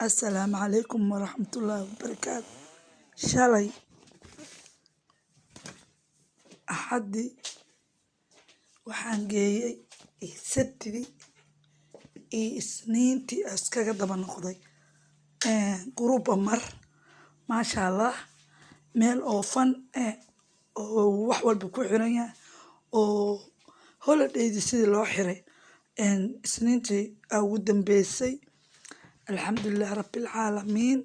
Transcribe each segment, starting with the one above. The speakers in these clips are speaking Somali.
السلام عليكم ورحمة الله وبركاته. شالي أحدي waxaan geeyay sabtidii iyo isniintii iskaga daba noqday gruupa mar maasha allah meel oo fan oo wax walba ku xiran yahay oo holidaydii sidii loo xiray isniintii ugu dambeysay alxamdulilah rabbil caalamiin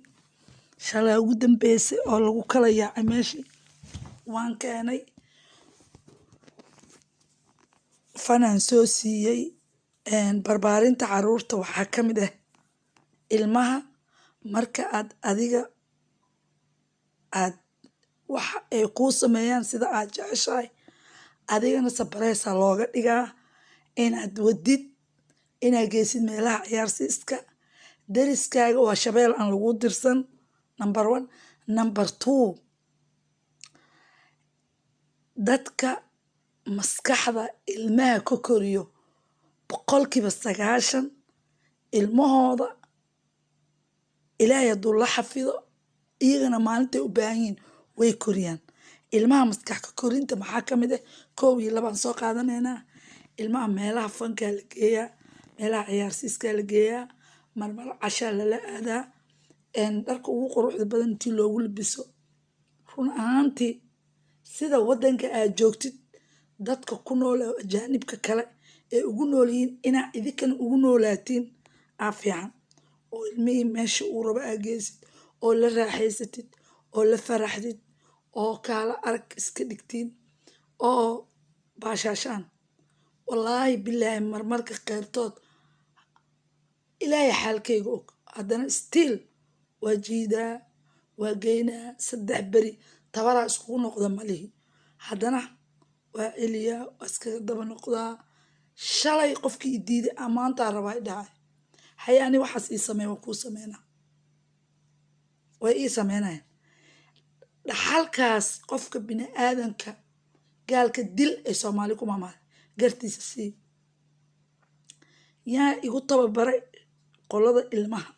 shalay ugu dambeysay oo lagu kala yaacay meeshii waan keenay fanaan soo siiyey barbaarinta caruurta waxaa ka mid ah ilmaha marka adiga waxa ay kuu sameeyaan sida aad jeceshahay adigana sabareysa looga dhigaa inaad wadid inaad geysid meelaha ciyaarsiiska dariskaaga waa shabeel aan lagu dirsan number 1 number 2 dadka maskaxda ilmaha ka koriyo 90% ilmahooda ilaahay hadduu la xafido iyagana maalintay u baahan yihiin way koriyaan ilmaha maskax ka korinta maxaa ka mid ah 1 iyo 2 aan soo qaadanaynaa ilmaha meelaha fanka la geeyaa meelaha ciyaarsiiska la geeyaa marmar casha lala aadaa dharka ugu quruxda badan intii loogu labiso run ahaantii sida wadanka aad joogtid dadka ku nool ee ajaanibka kale ee ugu nool yihiin inaa idinkana ugu noolaatiin aa fiican oo ilmihii meesha uu rabo aa geysid oo la raaxaysatid oo la faraxdid oo kaala arag iska dhigtiin oo baashaashaan wallaahi bilaahi marmarka qaybtood ilaahay xaalkayga og haddana still waa jiidaa waa geynaa 3 beri tabaraa iskugu noqda malihi haddana waa celiyaa waa iskaga daba noqdaa shalay qofkii i diiday maantaa rabaa i dhacay hayaani waxaas ii sameey waa kuu sameynaa way ii sameynayaan dhaxalkaas qofka bini aadanka gaalka dil ay soomaali ku maamaada gartiisa sii yaa igu tababaray qolada ilmaha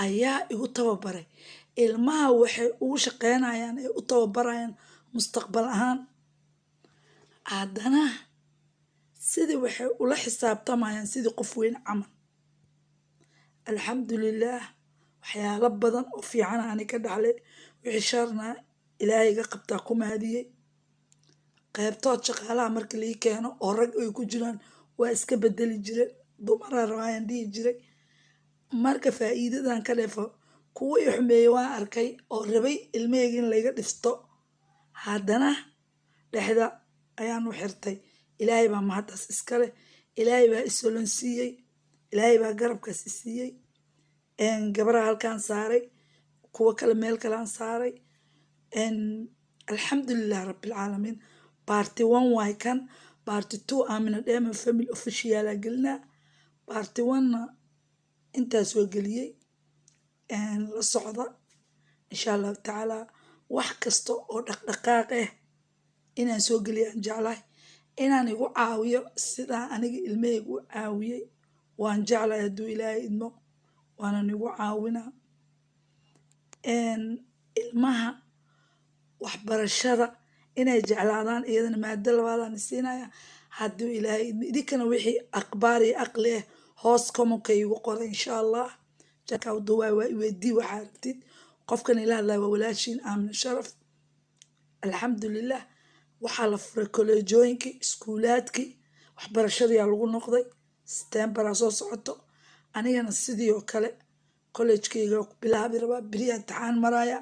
ayaa igu tababaray ilmaha waxay ugu shaqeynayaan ay u tababarayaan mustaqbal ahaan haddana sidii waxay ula xisaabtamayaan sidii qof weyn camal alxamdulilaah waxyaalo badan oo fiican ani ka dhaxlay wixii sharna ilaahay iga qabtaa ku mahadiyey qaybtood shaqaalaha marka lii keeno oo rag ay ku jiraan waa iska bedeli jiray dumaraa rabaayaan dhihi jiray marka faa'iidadan ka dheefo kuwa i xumeeyey waan arkay oo rabay ilmahayga in layga dhifto haddana dhexda ayaan u xirtay ilaahay baa mahaddaas iskale ilaahay baa isolon siiyey ilaahay baa garabkaas i siiyey gabaraha halkaan saaray kuwa kale meel kalean saaray alxamdulilah rabbilcaalamiin baarti 1 waay kan baarti 2 aamina dheeman family officiala gelinaa baarti 1na intaas waa geliyey la socda insha allahu tacaala wax kasta oo dhaqdhaqaaq ah inaan soo geliyaan jeclahay inaan igu caawiyo sidaa aniga ilmahayga u caawiyey waan jeclahay hadduu ilaahay idmo waanan igu caawinaa ilmaha waxbarashada inay jeclaadaan iyadana maado labaadaan siinaya hadduu ilaahay idmo idinkana wixii akhbaar iyo aqli ah hoos komonka igu qoray insha allah jakawduwaa waa iweydii waxaa aragtid qofkan ila hadlaya waa walaashiin aamina sharaf alxamdulilah waxaa la furay koleejooyinkii iskuulaadkii waxbarashadayaa lagu noqday stembaraa soo socoto anigana sidii oo kale kollejkayga bilaabi rabaa beriyaa imtixaan maraya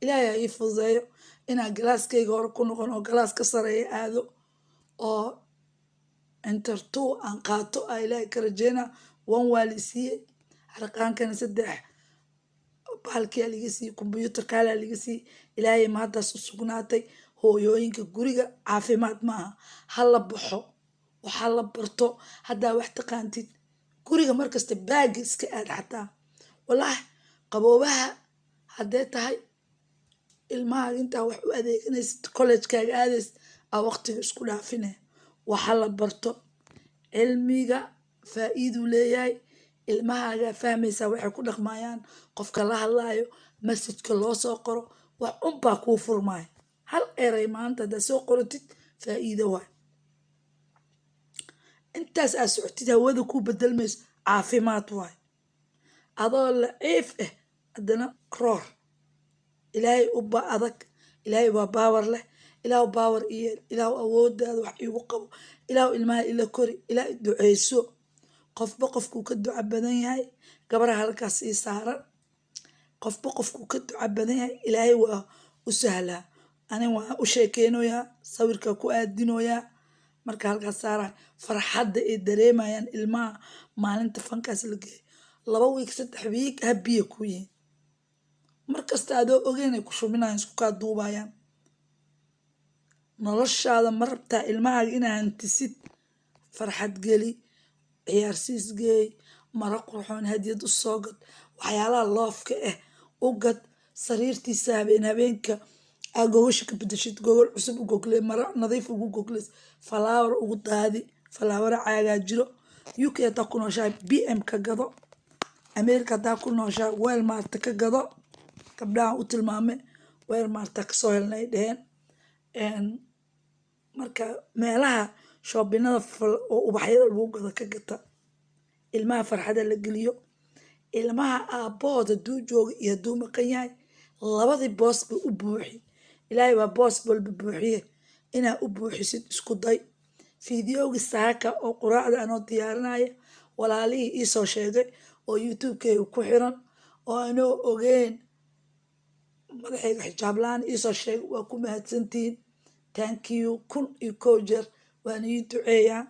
ilaahay ha ii fududeeyo inaan galaaskayga hore ku noqon oo galaas ka sareeya aado oo inter 2 aan qaato aa ilaahay ka rajeynaa 1 waa la siiyey harqaankana 3 bahalkiyaa liga siiyey kombyuutarkaalaa liga siiyey ilaahay mahaddaas u sugnaatay hooyooyinka guriga caafimaad maaha ha la baxo waxaa la barto haddaa wax taqaantid guriga markasta baagi iska aad xataa wallaahi qaboobaha haddee tahay ilmaha intaa wax u adeeganaysid kollejkaaga aadaysid aa waqtiga isku dhaafine waxa la barto cilmiga faa'iiduu leeyahay ilmahaaga fahmaysaa waxay ku dhaqmayaan, qofka la hadlaayo, masajka loo soo qoro, wax unbaa kuu furmaya. hal eray maanta haddaad soo qoratid faa'iido waay. intaas aad socotid hawada ku bedelmayso caafimaad waay. adoo laciif ah haddana roor. ilaahay ubba adag, ilaahay waa baawar leh. ilaahu baawar iyo ilaahu awoodaada wax iigu qabo, ilaahu ilmaha ila kori, ilaahay duceyso. qofba qofkuu ka duca badan yahay. gabaraha halkaas ii saaran, qofba qofkuu ka duca badan yahay ilaahay waa u sahlaa. ani waa u sheekeynoyaa, sawirka ku aadinoyaa. marka halkaas saaraan farxadda ay dareemayaan ilmaha maalinta fankaas la geeyo. 2 wiig 3 wiig habiya ku yihiin. markasta adoo ogeyn ay ku shuminayaan, isku kaa duubayaan. noloshaada ma rabtaa ilmahaaga inaa hantisid, farxad geli, ciyaarsiis geey, maro qurxoon hadiyad u soo gad, waxyaalaha loofka ah u gad, sariirtiisa habeenka aa gogosha ka bedeshid, gogol cusub u gogle, maro nadiif ugu gogles, falaawar ugu daadi. falaawara caagaa jiro. UK hadaa ku nooshahay BM ka gado, America hadaa ku nooshahay Walmart ka gado. gabdhahan u tilmaame Walmart kasoo helnay dheheen. marka meelaha shoobinada oo ubaxyada lagu gado ka gata. ilmaha farxada la geliyo. ilmaha aabood hadduu jooga iyo hadduu maqan yahay, labadii boos ba u buuxi. ilaahay waa boos walba buuxiye, inaa u buuxisid isku day. fideogi saaka oo quraacda anoo diyaarinaya walaalihii iisoo sheegay oo youtube-keyga ku xiran, oo anoo ogeyn madaxayga xijaab la-aan iisoo sheegay. waa ku mahadsantihiin. thank you 1,000 jeer waana ii duceeyaa.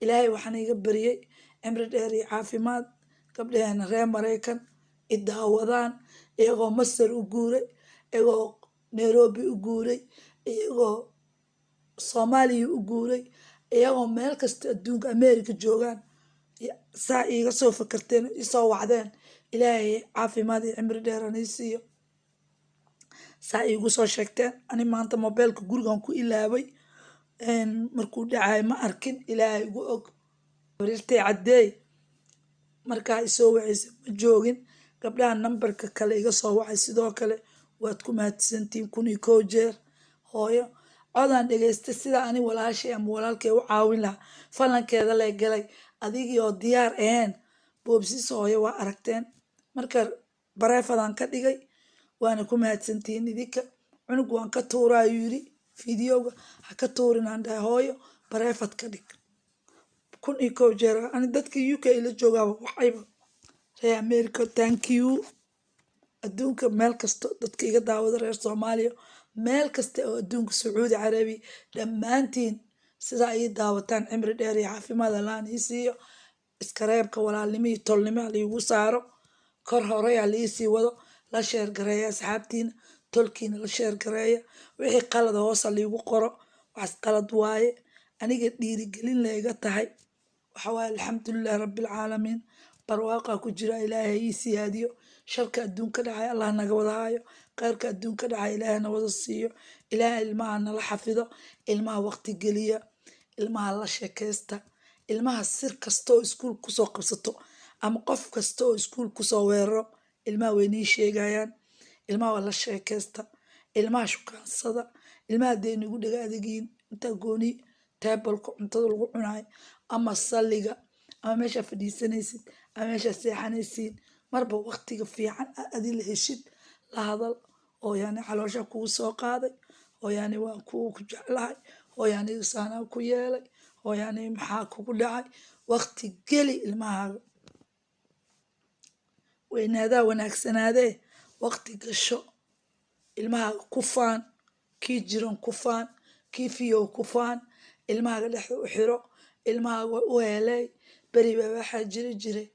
ilaahay waxaan iga baryay cimri dheer iyo caafimaad. gabdhaheena reer Maraykan i daawadaan, iyagoo Masar u guuray, iyagoo Nairobi u guuray, iyagoo Soomaaliya u guuray, iyagoo meel kasta adduunka America joogaan. saa iiga soo fakarteen, isoo wacdeen. ilaahay caafimaad iyo cimri dheer aan ii siiyo. saa iigu soo sheegteen. ani maanta mobeelka gurigan ku ilaabay, markuu dhacay ma arkin. ilaahay igu og. warirtay caddeey markaa isoo wacaysa ma joogin. gabdhaha nambarka kale iga soo wacay sidoo kale waad ku mahadsantihiin 1,000 jeer. hooyo codaan dhegaystay sida ani walaashay ama walaalkay u caawin lahaa, falankeeda lee galay, adigii oo diyaar ahayn. boobsiis hooyo waa aragteen. marka bareefadaan ka dhigay. waana ku mahadsantihiin idinka. cunug waan ka tuuraa ayuu yidhi fideoga, ha ka tuurinaan dhahay hooyo, bareefad ka dhig. 1,000 jeer. ani dadkii UK la joogaaba waxayba reer America thank you. adduunka meel kasto dadka iga daawada, reer Soomaaliya meel kasta oo adduunka, Sacuudi Carabi, dhammaantiin sidaa ii daawataan. cimri dheer iyo caafimaad Allahan ii siiyo. iska reebka walaalnimo iyo tolnimo haliigu saaro. kor hore haliisii wado. la sheer gareeya asxaabtiina, tolkiina la sheer gareeya. wixii qalad hoos haliigu qoro. waxaas qalad waaye. aniga dhiirigelin layga tahay. waxa waaye alxamdulillahi rabbilcaalamiin. barwaaqa ku jira, ilaahay ii siyaadiyo. sharka adduunka dhacay allah naga wada haayo. khayrka adduunka dhacay ilaahay na wada siiyo. ilaahay ilmaha nala xafido. ilmaha waqti geliya. ilmaha la sheekaysta. ilmaha sir kasta oo iskuul kusoo qabsato ama qof kasta oo iskuul kusoo weeraro, ilmaha way nii sheegayaan. ilmaha waa la sheekaysta. ilmaha shukaansada. ilmaha hadday nagu dhaga adegiin, intaa gooni teebalka cuntada lagu cunaay, ama salliga, ama meeshaa fadhiisanaysid, ama meeshaa seexanaysiin, marba waqtiga fiican adi la heshid la hadal. oo yani caloosha kugu soo qaaday, oo yani waan ku jeclahay, oo yani saanaa ku yeelay, oo yani maxaa kugu dhacay. waqti geli ilmahaaga. weynaadaa wanaagsanaadee waqti gasho. ilmahaaga ku faan. kii jiran ku faan, kii fiyow ku faan. ilmahaaga dhexda u xiro. ilmahaaga u heelay. beri baa waxaa jiri jiray